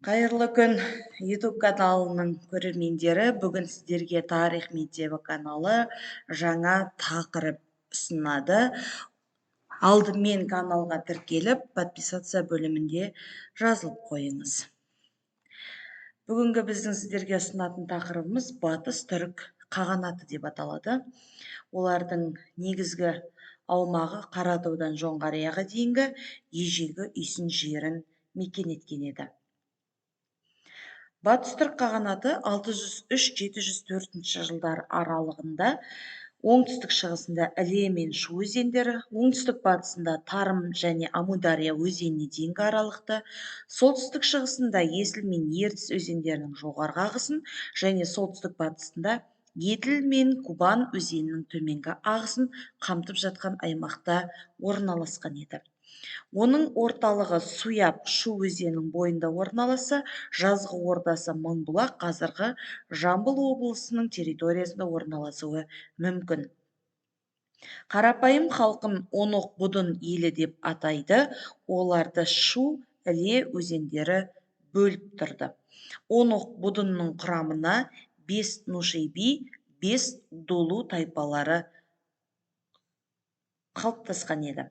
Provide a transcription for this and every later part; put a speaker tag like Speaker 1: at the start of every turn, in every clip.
Speaker 1: Қайырлы күн YouTube каналының көрермендері. Бүгін сіздерге Тарих мектебі каналы жаңа тақырып ұсынады. Алдымен каналға тіркеліп, подписация бөлімінде жазылып қойыңыз. Бүгінгі біздің сіздерге ұсынатын тақырыбымыз Батыс түрік қағанаты деп аталады. Олардың негізгі аумағы Қаратаудан Жоңғарияға дейінгі ежелгі үйсін жерін мекен еткен еді. Батыс түрік қағанаты 603-704 жылдар аралығында оңтүстік шығысында Іле мен Шу өзендері, оңтүстік батысында Тарым және Амудария өзеніне дейінгі аралықты, солтүстік шығысында Есіл мен Ертіс өзендерінің жоғарғы ағысын және солтүстік батысында Еділ мен Кубан өзенінің төменгі ағысын қамтып жатқан аймақта орналасқан еді. Оның орталығы Суяб Шу өзенінің бойында орналасса, жазғы ордасы Мыңбұлақ қазіргі Жамбыл облысының территориясында орналасуы мүмкін. Қарапайым халқын Онық Будын елі деп атайды. Оларды Шу, Іле өзендері бөліп тұрды. Онық Будынның құрамына 5 Нушайби, 5 Дулу тайпалары қалыптасқан еді.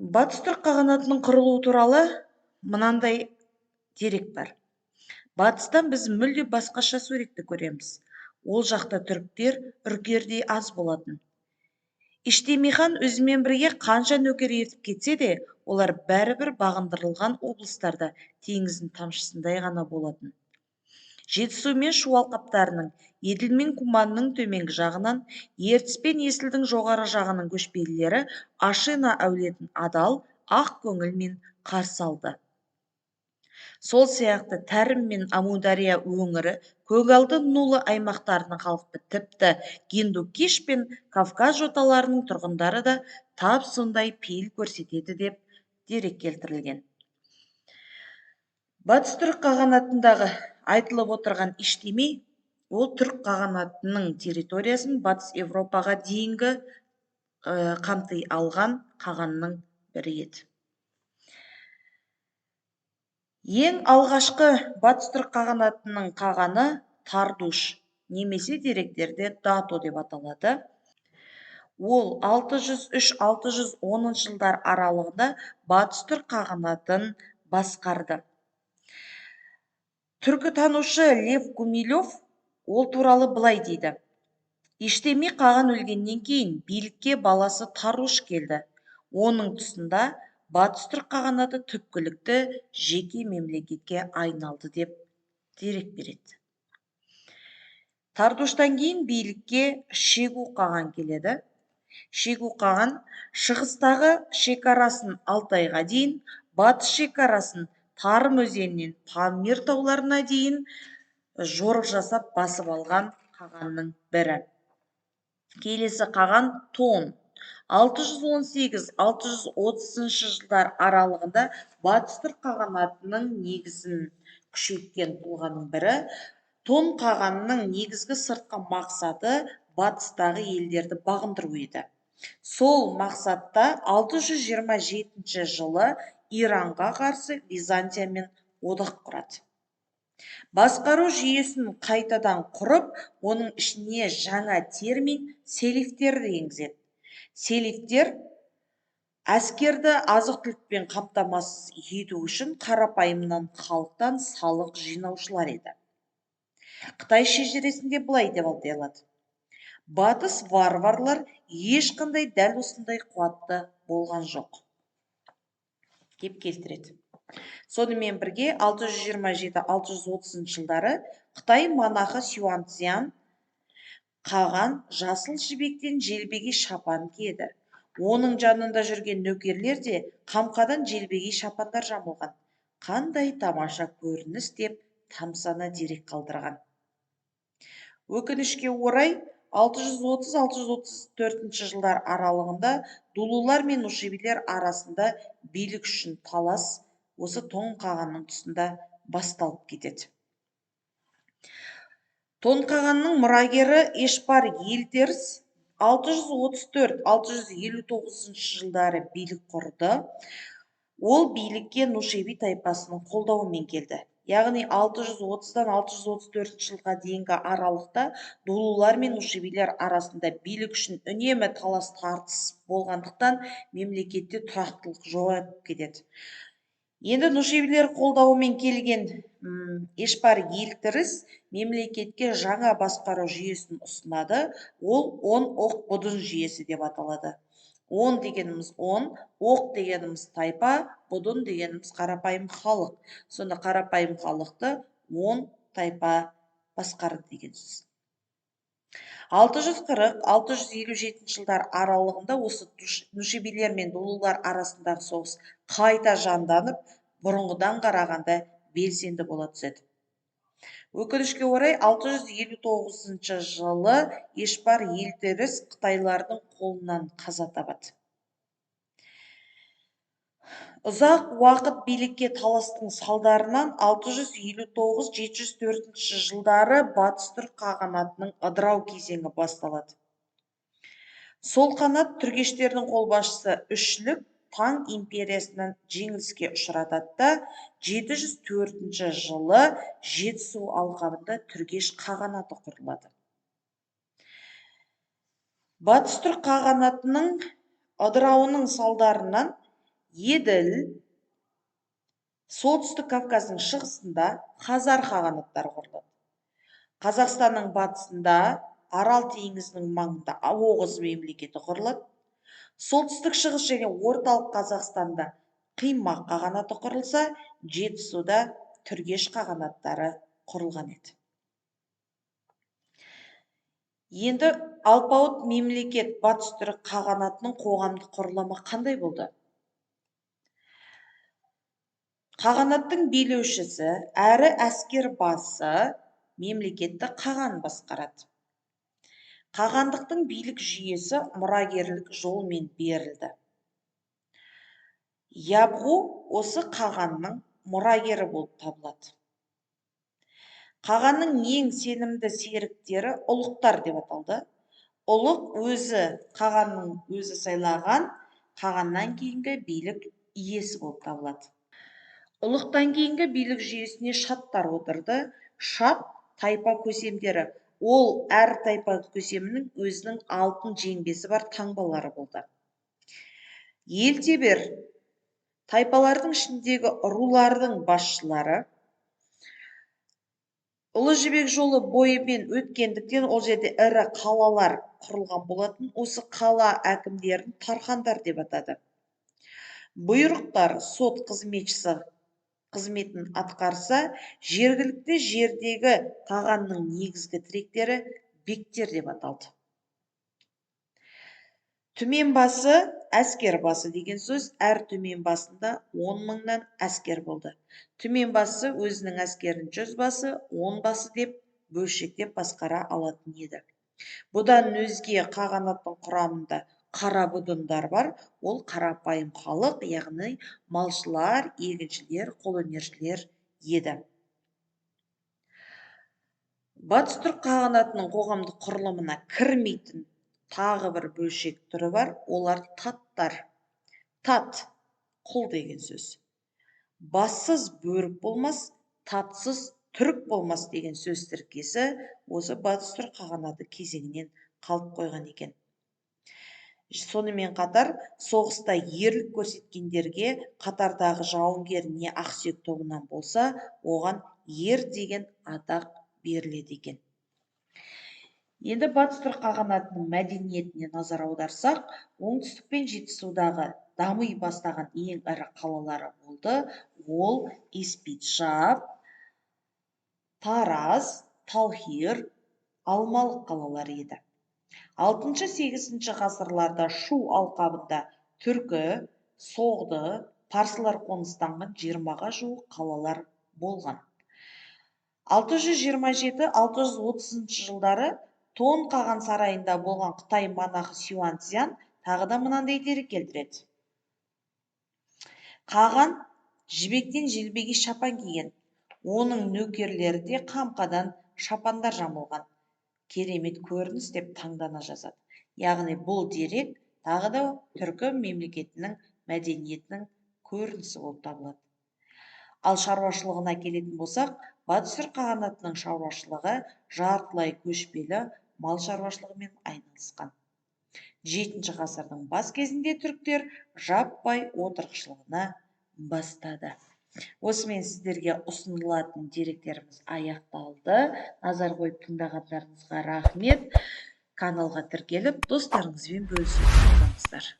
Speaker 1: Батыс түрік қағанатының құрылуы туралы мынандай дерек бар. Батыстан біз мүлде басқаша суретті көреміз. Ол жақта түріктер үркердей аз болатын. Иштеми хан өзімен бірге қанша нөкер ертіп кетсе де, олар бәрібір бағындырылған облыстарда теңіздің тамшысындай ғана болатын. Жетісу мен Шу алқаптарының, Еділ мен Куманның төменгі жағынан, Ертіс пен Есілдің жоғары жағының көшпелілері Ашина әулетін адал, ақ көңілмен қарсы алды. Сол сияқты Тәрім мен Амудария өңірі, көгалды нулы аймақтарының халқы тіпті Гиндукиш пен Кавказ жоталарының тұрғындары да тап сондай пейіл көрсетеді деп дерек келтірілген. Батыс түрік қағанатындағы айтылып отырған Иштеми, ол түрік қағанатының территориясын Батыс Европаға дейінгі қамти алған қағанның бірі еді. Ең алғашқы Батыс түрік қағанатының қағаны Тардуш, немесе деректерде Дато деп аталады. Ол 603-610 жылдар аралығында Батыс түрік қағанатын басқарды. Түркітанушы Лев Гумилев ол туралы былай дейді. Иштеми қаған өлгеннен кейін билікке баласы Таруш келді. Оның тұсында Батыс түрік қағанаты түпкілікті жеке мемлекетке айналды деп дерек береді. Тардуштан кейін билікке Шегу қаған келеді. Шегу қаған шығыстағы шекарасын Алтайға дейін, батыс шекарасын Тарым өзенінен Памир тауларына дейін жорық жасап басып алған қағанның бірі. Келесі қаған Тон. 618-630 жылдар аралығында Батыс түрік қағанатының негізін күшейткен тұлғаның бірі. Тон қағанның негізгі сыртқы мақсаты батыстағы елдерді бағындыру еді. Сол мақсатта 627 жылы Иранға қарсы Византиямен одақ құрады. Басқару жүйесін қайтадан құрып, оның ішіне жаңа термин селифтерді енгізеді. Селифтер әскерді азық-түлікпен қамтамасыз ету үшін қарапайымнан халықтан салық жинаушылар еді. Қытай шежіресінде былай деп аталады. Батыс варварлар ешқандай дәл осындай қуатты болған жоқ деп келтіреді. Сонымен бірге 627-630 жылдары Қытай монахы Сюанцзян қаған жасыл жібектен желбегей шапан киеді. Оның жанында жүрген нөкерлер де қамқадан желбегей шапандар жамылған. Қандай тамаша көрініс деп тамсана дерек қалдырған. Өкінішке орай 630-634 жылдар аралығында дулулар мен нушибилер арасында билік үшін талас осы Тон қағанның тұсында басталып кетеді. Тон қағанның мұрагері Эшпар Елтеріс 634-659 жылдары билік құрды. Ол билікке Нушеби тайпасының қолдауымен келді. Яғни 630-дан 634 жылға дейінгі аралықта дулулар мен нушебилер арасында билік үшін үнемі талас тартыс болғандықтан мемлекетте тұрақтылық жоғалып кетеді. Енді нушебилер қолдауымен келген Ешпар елтіріс мемлекетке жаңа басқару жүйесін ұсынады. Ол 10 оқ будун жүйесі деп аталады. 10 дегеніміз 10, оқ дегеніміз тайпа, будун дегеніміз қарапайым халық. Сонда қарапайым халықты 10 тайпа басқарды деген сөз. 640-657 жылдар аралығында осы нушебилер мен дулулар арасындағы соғыс қайта жанданып, бұрынғыдан қарағанда белсенді бола түседі. Өкінішке орай 659 жылы Ешпар елтіріс Қытайлардың қолынан қаза табады. Ұзақ уақыт билікке таластың салдарынан 659-704 жылдары Батыс түрік қағанатының ыдырау кезеңі басталады. Сол қанат түргештердің қолбасшысы Үшлік Таң империясынан жеңіліске ұшыратады да 704 жылы Жетісу алқабында түргеш қағанаты құрылады. Батыс түрік қағанатының ыдырауының салдарынан Еділ, солтүстік Кавказдың шығысында Хазар қағанаттары құрылады. Қазақстанның батысында Арал теңізінің маңында Оғыз мемлекеті құрылады. Солтүстік шығыс және орталық Қазақстанда Қимақ қағанаты құрылса, Жетісуда түргеш қағанаттары құрылған еді. Енді алпауыт мемлекет Батыс түрік қағанатының қоғамдық құрылымы қандай болды? Қағанаттың билеушісі әрі әскер басы мемлекетті қаған басқарады. Қағандықтың билік жүйесі мұрагерлік жолмен берілді. Ябғу осы қағанның мұрагері болып табылады. Қағанның ең сенімді серіктері ұлықтар деп аталды. Ұлық өзі қағанның өзі сайлаған, қағаннан кейінгі билік иесі болып табылады. Ұлықтан кейінгі билік жүйесіне шаттар отырды. Шат тайпа көсемдері. Ол әр тайпа көсемінің өзінің алтын жеңбесі бар таңбалары болды. Елтебер тайпалардың ішіндегі рулардың басшылары. Ұлы жібек жолы бойымен өткендіктен ол жерде ірі қалалар құрылған болатын. Осы қала әкімдерін тархандар деп атады. Бұйрықтар сот қызметшісі қызметін атқарса, жергілікті жердегі қағанның негізгі тіректері бектер деп аталды. Түмен басы, әскер басы деген сөз, әр түмен басында 10 мыңнан әскер болды. Түмен басы өзінің әскерін 100 басы, 10 басы деп бөлшектеп басқара алатын еді. Бұдан өзге қағанаттың құрамында қара будундар бар. Ол қарапайым халық, яғни малшылар, егіншілер, қолөнершілер еді. Батыс түрік қағанатының қоғамдық құрылымына кірмейтін тағы бір бөлшек түрі бар. Олар таттар. Тат, құл деген сөз. Бассыз бөрік болмас, татсыз түрік болмас деген сөз тіркесі осы Батыс түрік қағанаты кезеңінен қалып қойған екен. Сонымен қатар, соғыста ерлік көрсеткендерге қатардағы жауынгер не ақсүйек тобынан болса, оған ер деген атақ беріледі екен. Енді Батыс түрік қағанатының мәдениетіне назар аударсақ, оңтүстік пен Жетісудағы дами бастаған ең ірі қалалары болды. Ол Испиджаб, Тараз, Талхир, Алмалық қалалары еді. 6-8 ғасырларда Шу алқабында түркі, соғды, парсылар қоныстанған 20-ға жуық қалалар болған. 627-630 жылдары Тон қаған сарайында болған Қытай монахы Сюанцзян тағы да мынандай дерек келтіреді. Қаған жібектен желбеге шапан киген. Оның нөкерлері де қамқадан шапандар жамылған. Керемет көрініс деп таңдана жазады. Яғни бұл дерек тағы да түркі мемлекетінің мәдениетінің көрінісі болып табылады. Ал шаруашылығына келетін болсақ, батыс түркі қағанатының шаруашылығы жартылай көшпелі мал шаруашылығымен айналысқан. 7 ғасырдың бас кезінде түріктер жаппай отырықшылығына бастады. Осымен сіздерге ұсынылатын деректеріміз аяқталды. Назар қойып тыңдағандарыңызға рахмет. Каналға тіркеліп, достарыңызбен бөлісіп отырыңыздар.